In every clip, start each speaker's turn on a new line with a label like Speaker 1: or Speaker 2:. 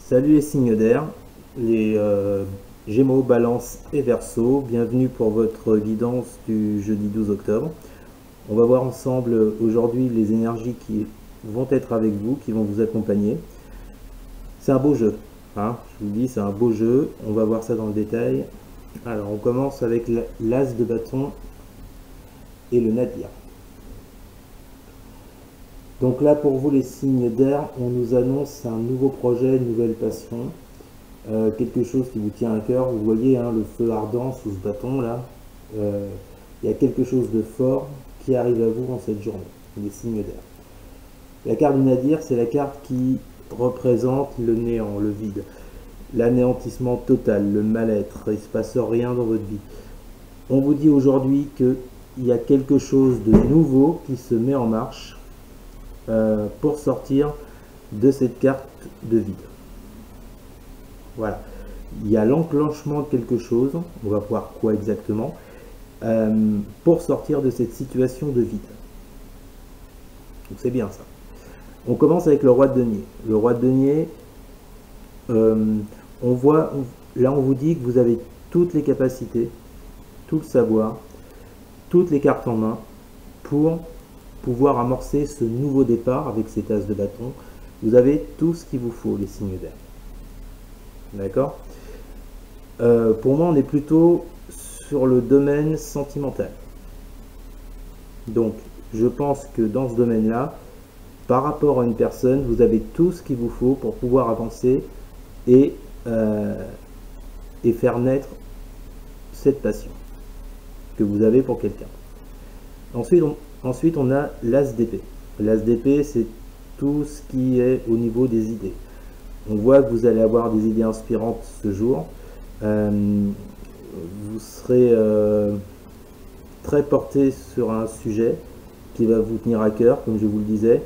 Speaker 1: Salut les signes d'air, les Gémeaux, Balance et Verseau, bienvenue pour votre guidance du jeudi 12 octobre. On va voir ensemble aujourd'hui les énergies qui vont être avec vous, qui vont vous accompagner. C'est un beau jeu, hein, je vous le dis, c'est un beau jeu, on va voir ça dans le détail. Alors on commence avec l'As de bâton et le Nadir. Donc là, pour vous les signes d'air, on nous annonce un nouveau projet, une nouvelle passion, quelque chose qui vous tient à cœur. Vous voyez hein, le feu ardent sous ce bâton là. Il y a quelque chose de fort qui arrive à vous en cette journée, les signes d'air. La carte du Nadir, c'est la carte qui représente le néant, le vide, l'anéantissement total, le mal-être. Il ne se passe rien dans votre vie. On vous dit aujourd'hui qu'il y a quelque chose de nouveau qui se met en marche. Pour sortir de cette carte de vide. Voilà. Il y a l'enclenchement de quelque chose, on va voir quoi exactement, pour sortir de cette situation de vide. Donc c'est bien ça. On commence avec le roi de denier. Le roi de denier, on voit, là on vous dit que vous avez toutes les capacités, tout le savoir, toutes les cartes en main pour pouvoir amorcer ce nouveau départ avec cet as de bâton. Vous avez tout ce qu'il vous faut, les signes d'air. D'accord. Pour moi, on est plutôt sur le domaine sentimental. Donc, je pense que dans ce domaine-là, par rapport à une personne, vous avez tout ce qu'il vous faut pour pouvoir avancer et faire naître cette passion que vous avez pour quelqu'un. Ensuite, on a l'as d'épée. L'as d'épée, c'est tout ce qui est au niveau des idées. On voit que vous allez avoir des idées inspirantes ce jour. Vous serez très porté sur un sujet qui va vous tenir à cœur, comme je vous le disais.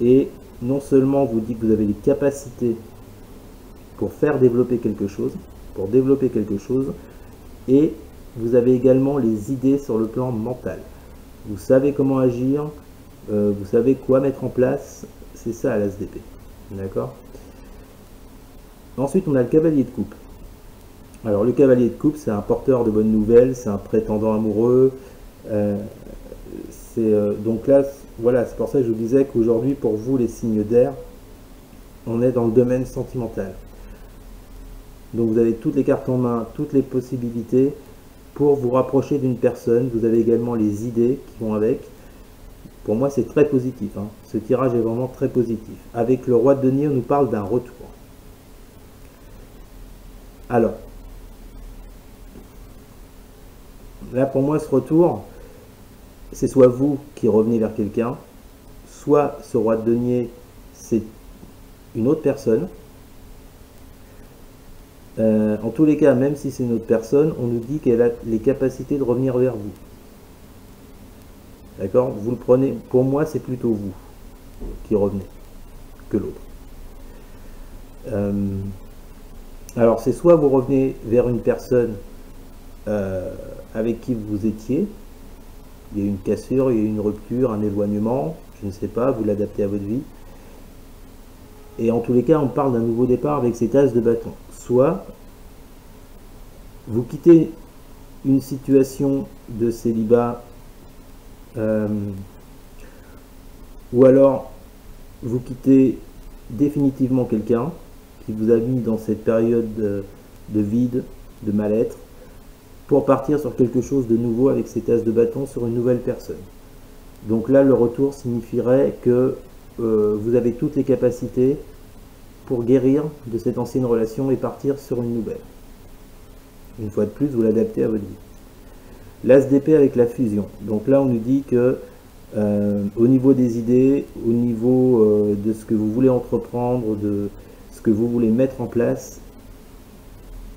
Speaker 1: Et non seulement vous dit que vous avez les capacités pour faire développer quelque chose, et vous avez également les idées sur le plan mental. Vous savez comment agir, vous savez quoi mettre en place, c'est ça l'as d'épée. D'accord. Ensuite, on a le cavalier de coupe. Alors, le cavalier de coupe, c'est un porteur de bonnes nouvelles, c'est un prétendant amoureux. Donc là, voilà, c'est pour ça que je vous disais qu'aujourd'hui, pour vous, les signes d'air, on est dans le domaine sentimental. Donc, vous avez toutes les cartes en main, toutes les possibilités pour vous rapprocher d'une personne. Vous avez également les idées qui vont avec. Pour moi, c'est très positif. Hein. Ce tirage est vraiment très positif. Avec le roi de denier, on nous parle d'un retour. Alors, là, pour moi, ce retour, c'est soit vous qui revenez vers quelqu'un, soit ce roi de denier, c'est une autre personne. En tous les cas, même si c'est une autre personne, on nous dit qu'elle a les capacités de revenir vers vous. D'accord? Vous le prenez, pour moi, c'est plutôt vous qui revenez que l'autre. Alors, c'est soit vous revenez vers une personne avec qui vous étiez, il y a une cassure, il y a une rupture, un éloignement, je ne sais pas, vous l'adaptez à votre vie. Et en tous les cas, on parle d'un nouveau départ avec cet as de bâton. Soit vous quittez une situation de célibat, ou alors vous quittez définitivement quelqu'un qui vous a mis dans cette période de vide, de mal-être, pour partir sur quelque chose de nouveau avec cet as de bâton sur une nouvelle personne. Donc là, le retour signifierait que vous avez toutes les capacités pour guérir de cette ancienne relation et partir sur une nouvelle. Une fois de plus, vous l'adaptez à votre vie. L'as d'épée avec la fusion. Donc là, on nous dit que au niveau des idées, au niveau de ce que vous voulez entreprendre, de ce que vous voulez mettre en place,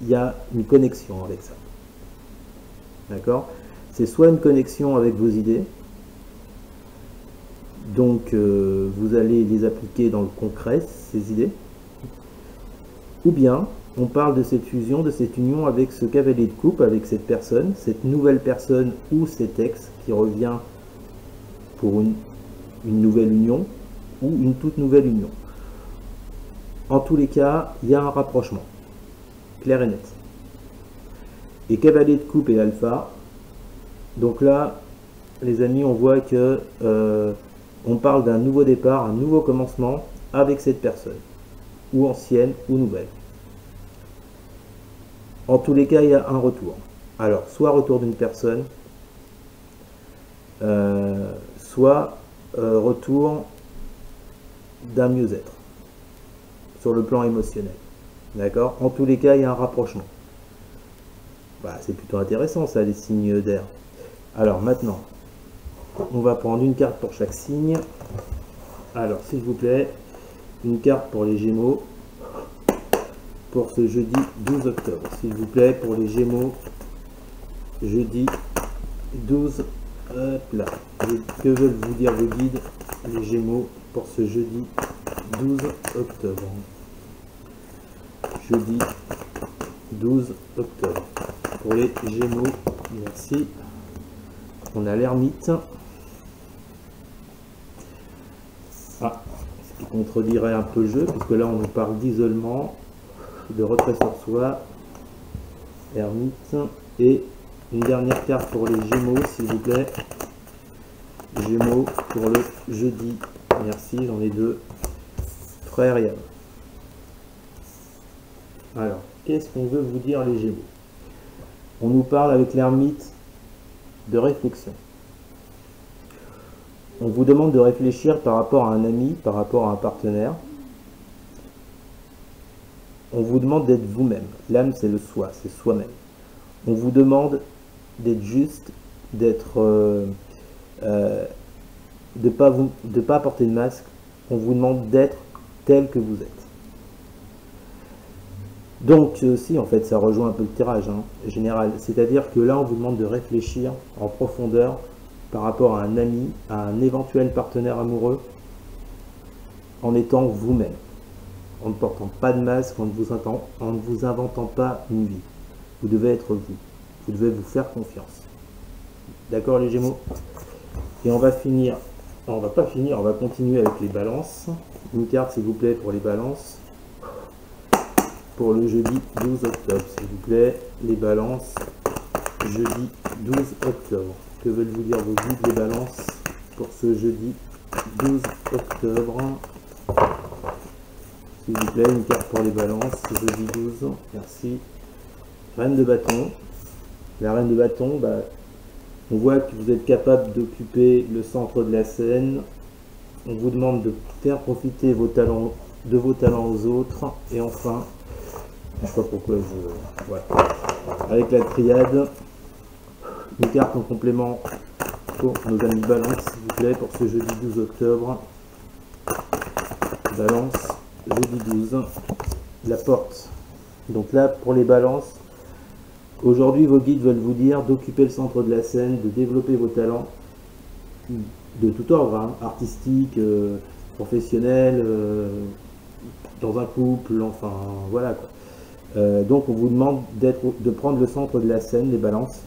Speaker 1: il y a une connexion avec ça. D'accord? C'est soit une connexion avec vos idées, donc vous allez les appliquer dans le concret, ces idées, ou bien on parle de cette fusion, de cette union avec ce cavalier de coupe, avec cette personne, cette nouvelle personne ou cet ex qui revient pour une nouvelle union ou une toute nouvelle union. En tous les cas, il y a un rapprochement, clair et net. Et cavalier de coupe et alpha, donc là, les amis, on voit que on parle d'un nouveau départ, un nouveau commencement avec cette personne, ou ancienne ou nouvelle. En tous les cas, il y a un retour. Alors, soit retour d'une personne, soit retour d'un mieux-être sur le plan émotionnel. D'accord? En tous les cas, il y a un rapprochement. Bah, c'est plutôt intéressant ça, les signes d'air. Alors maintenant, on va prendre une carte pour chaque signe. Alors, s'il vous plaît, une carte pour les Gémeaux pour ce jeudi 12 octobre. S'il vous plaît, pour les Gémeaux, jeudi 12. Hop là. Que veulent vous dire vos guides, les Gémeaux, pour ce jeudi 12 octobre? Jeudi 12 octobre. Pour les Gémeaux, merci. On a l'ermite. Ah, ce qui contredirait un peu le jeu, puisque là on nous parle d'isolement, de retrait sur soi, ermite, et une dernière carte pour les Gémeaux, s'il vous plaît. Gémeaux pour le jeudi. Merci, j'en ai deux. Frère et âme. Alors, qu'est-ce qu'on veut vous dire les Gémeaux? On nous parle avec l'ermite de réflexion. On vous demande de réfléchir par rapport à un ami, par rapport à un partenaire. On vous demande d'être vous-même. L'âme, c'est le soi, c'est soi-même. On vous demande d'être juste, d'être, de pas porter de masque. On vous demande d'être tel que vous êtes. Donc si en fait ça rejoint un peu le tirage général, c'est-à-dire que là on vous demande de réfléchir en profondeur par rapport à un ami, à un éventuel partenaire amoureux, en étant vous-même, en ne portant pas de masque, en ne vous inventant pas une vie. Vous devez être vous, vous devez vous faire confiance. D'accord les Gémeaux? Et on va finir, on va pas finir, on va continuer avec les balances. Une carte s'il vous plaît pour les balances. Pour le jeudi 12 octobre, s'il vous plaît, les balances, jeudi 12 octobre. Que veulent vous dire vos guides, les balances, pour ce jeudi 12 octobre? S'il vous plaît, une carte pour les balances, jeudi 12, merci. Reine de bâton. La reine de bâton, bah, on voit que vous êtes capable d'occuper le centre de la scène. On vous demande de faire profiter de vos talents aux autres. Et enfin, je ne sais pas pourquoi je... Voilà. Avec la triade, une carte en complément pour nos amis Balance, s'il vous plaît, pour ce jeudi 12 octobre. Balance, jeudi 12. La porte. Donc là, pour les balances, aujourd'hui, vos guides veulent vous dire d'occuper le centre de la scène, de développer vos talents de tout ordre, artistique, professionnel, dans un couple, enfin, voilà quoi. Donc on vous demande de prendre le centre de la scène, les balances,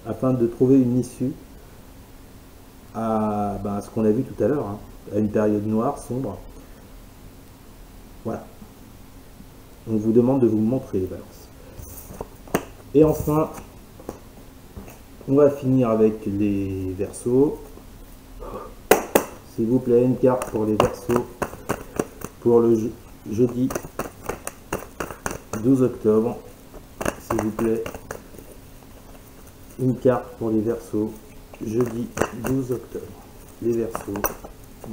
Speaker 1: afin de trouver une issue à ce qu'on a vu tout à l'heure, à une période noire, sombre. Voilà. On vous demande de vous montrer les balances. Et enfin, on va finir avec les Verseaux. S'il vous plaît, une carte pour les Verseaux pour le jeudi 12 octobre, s'il vous plaît, une carte pour les Verseaux, jeudi 12 octobre, les Verseaux,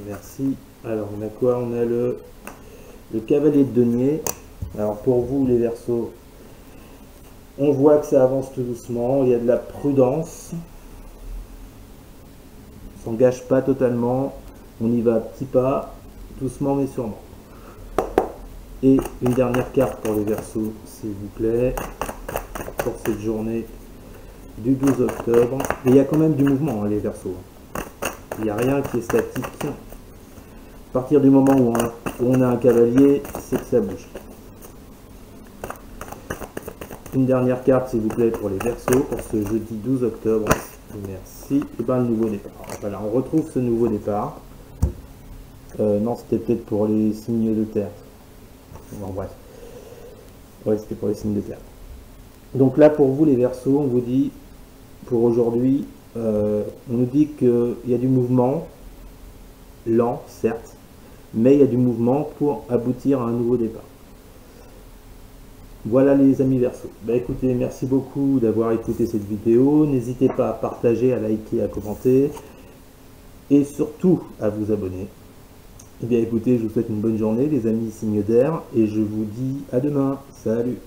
Speaker 1: merci. Alors on a quoi? On a le cavalier de denier. Alors pour vous les Verseaux, on voit que ça avance tout doucement, il y a de la prudence, on s'engage pas totalement, on y va à petits pas, doucement mais sûrement. Et une dernière carte pour les Verseaux, s'il vous plaît, pour cette journée du 12 octobre. Et il y a quand même du mouvement, les Verseaux. Il n'y a rien qui est statique. À partir du moment où on a un cavalier, c'est que ça bouge. Une dernière carte, s'il vous plaît, pour les Verseaux, pour ce jeudi 12 octobre. Merci. Et bien, le nouveau départ. Voilà, on retrouve ce nouveau départ. Non, c'était peut-être pour les signes de terre. Bon, bref. Ouais, c'était pour les signes de terre. Donc là, pour vous les Verseaux, on vous dit, pour aujourd'hui, on nous dit qu'il y a du mouvement, lent, certes, mais il y a du mouvement pour aboutir à un nouveau départ. Voilà les amis Verseaux. Bah écoutez, merci beaucoup d'avoir écouté cette vidéo. N'hésitez pas à partager, à liker, à commenter et surtout à vous abonner. Eh bien écoutez, je vous souhaite une bonne journée les amis signes d'air et je vous dis à demain. Salut!